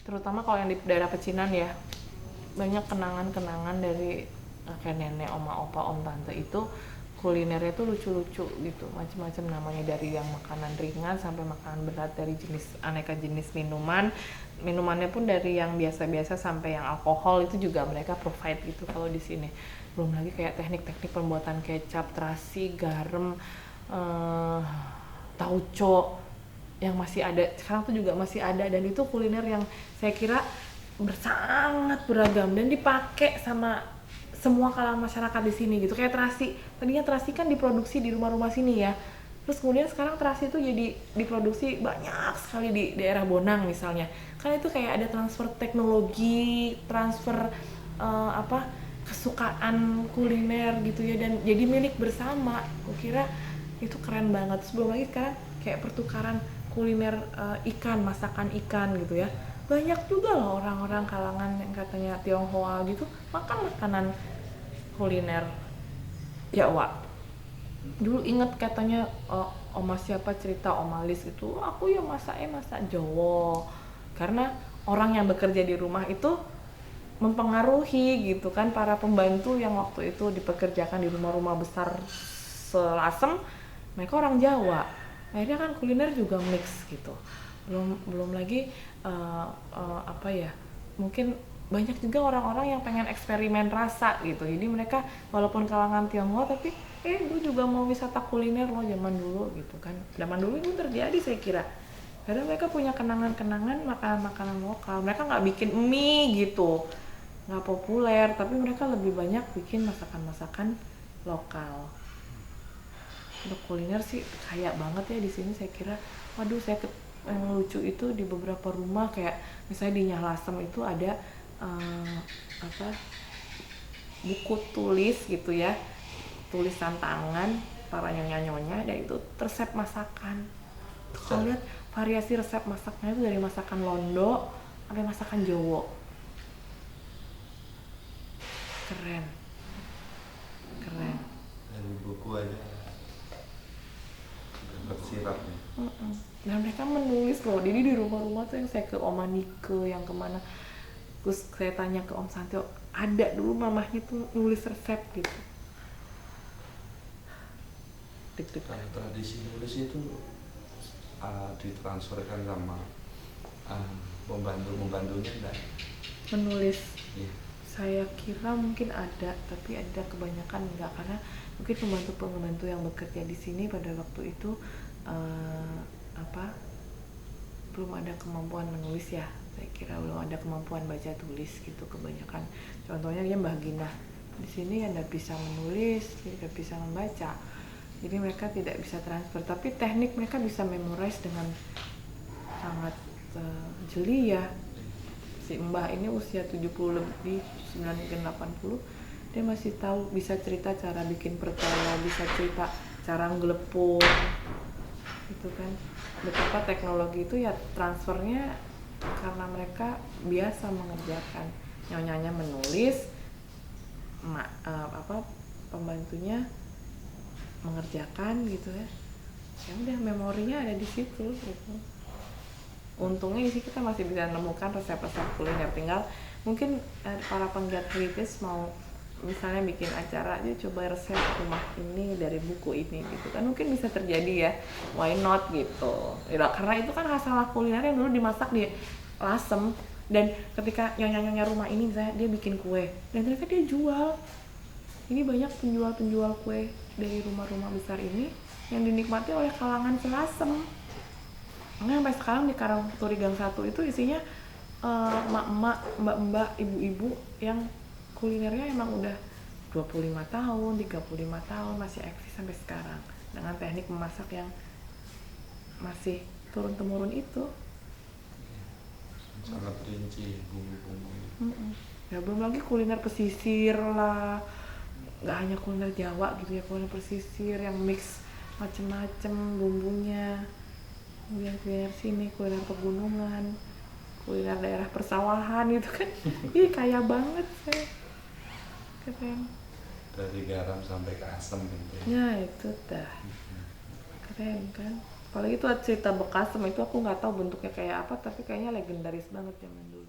terutama kalau yang di daerah pecinan ya, banyak kenangan-kenangan dari kakek nenek, oma opa, om tante itu kulinernya tuh lucu-lucu gitu, macam-macam namanya, dari yang makanan ringan sampai makanan berat, dari jenis aneka jenis minumannya pun dari yang biasa-biasa sampai yang alkohol itu juga mereka provide gitu kalau di sini. Belum lagi kayak teknik-teknik pembuatan kecap, terasi, garam, eh, tauco yang masih ada sekarang tuh juga masih ada, dan itu kuliner yang saya kira sangat beragam dan dipakai sama semua kalangan masyarakat di sini gitu. Kayak terasi, tadinya terasi kan diproduksi di rumah-rumah sini ya, terus kemudian sekarang terasi itu jadi diproduksi banyak sekali di daerah Bonang misalnya, kan itu kayak ada transfer teknologi, transfer apa, kesukaan kuliner gitu ya, dan jadi milik bersama. Aku kira itu keren banget. Terus belum lagi sekarang kayak pertukaran kuliner, ikan, masakan ikan gitu ya, banyak juga loh orang-orang kalangan yang katanya Tionghoa gitu makan makanan kuliner Jawa. Dulu inget katanya, oma siapa cerita, oma Lis itu, aku ya masak Jawa, karena orang yang bekerja di rumah itu mempengaruhi gitu kan, para pembantu yang waktu itu dipekerjakan di rumah-rumah besar selasem, mereka orang Jawa, akhirnya kan kuliner juga mix gitu. Belum lagi, apa ya, mungkin banyak juga orang-orang yang pengen eksperimen rasa gitu, jadi mereka walaupun kalangan Tionghoa tapi gue juga mau wisata kuliner loh zaman dulu gitu kan. Zaman dulu itu terjadi saya kira, karena mereka punya kenangan-kenangan makanan-makanan lokal. Mereka nggak bikin mie gitu, nggak populer, tapi mereka lebih banyak bikin masakan-masakan lokal. Untuk kuliner sih kaya banget ya di sini saya kira. Waduh, yang lucu itu di beberapa rumah kayak misalnya di Nyahlasem itu ada, apa, buku tulis gitu ya, tulisan tangan para nyonya-nyonya, dan itu resep masakan. Kalau lihat variasi resep masaknya itu dari masakan Londo sampai masakan Jawa. Keren, keren. Dari buku aja bersirap nih. Dan mereka menulis loh, jadi di rumah-rumah tuh yang saya ke Oma Nike, yang kemana, terus saya tanya ke Om Santio, ada dulu mamahnya tuh nulis resep gitu. Deg-degan. Kalau tradisi nulis itu ditransferkan sama pembantunya enggak? Menulis, Iya. saya kira mungkin ada, tapi ada kebanyakan enggak, karena mungkin pembantu-pembantu yang bekerja di sini pada waktu itu, apa, belum ada kemampuan menulis ya. Saya kira belum ada kemampuan baca tulis gitu kebanyakan. Contohnya dia Mbah Ginah di sini yang tidak bisa menulis, tidak bisa membaca, jadi mereka tidak bisa transfer, tapi teknik mereka bisa memorize dengan sangat jeli ya. Si Mbah ini usia 70 lebih, 9 mungkin 80, dia masih tahu, bisa cerita cara bikin pertelo, bisa cerita cara nggelepung gitu kan. Betapa teknologi itu ya transfernya karena mereka biasa mengerjakan, nyonyanya menulis, apa, pembantunya mengerjakan gitu ya. Ya udah, memorinya ada di situ gitu. Untungnya di sini kita masih bisa menemukan resep-resep kuliner, tinggal mungkin para penggiat kritis mau misalnya bikin acara aja, coba resep rumah ini dari buku ini gitu kan, mungkin bisa terjadi ya, why not gitu ya, karena itu kan masalah kuliner yang dulu dimasak di Lasem, dan ketika nyonya-nyonya rumah ini misalnya dia bikin kue dan ternyata dia jual, ini banyak penjual-penjual kue dari rumah-rumah besar ini yang dinikmati oleh kalangan Selasem. Nah, sampai sekarang di Karangturi Gang 1 itu isinya emak-emak, mbak-mbak, ibu-ibu yang kulinernya emang udah 25 tahun, 35 tahun masih eksis sampai sekarang dengan teknik memasak yang masih turun-temurun itu. Sangat rinci bumbu-bumbu. Ya belum lagi kuliner pesisir lah, nggak hanya kuliner Jawa gitu ya, kuliner pesisir yang mix macem-macem bumbunya. Kemudian kuliner sini, kuliner pegunungan, kuliner daerah persawahan gitu kan. Ih, kaya banget saya. Keren. Dari garam sampai ke asam gitu. Ya itu dah. Keren kan. Apalagi itu cerita bekas sama itu aku nggak tahu bentuknya kayak apa, tapi kayaknya legendaris banget zaman dulu.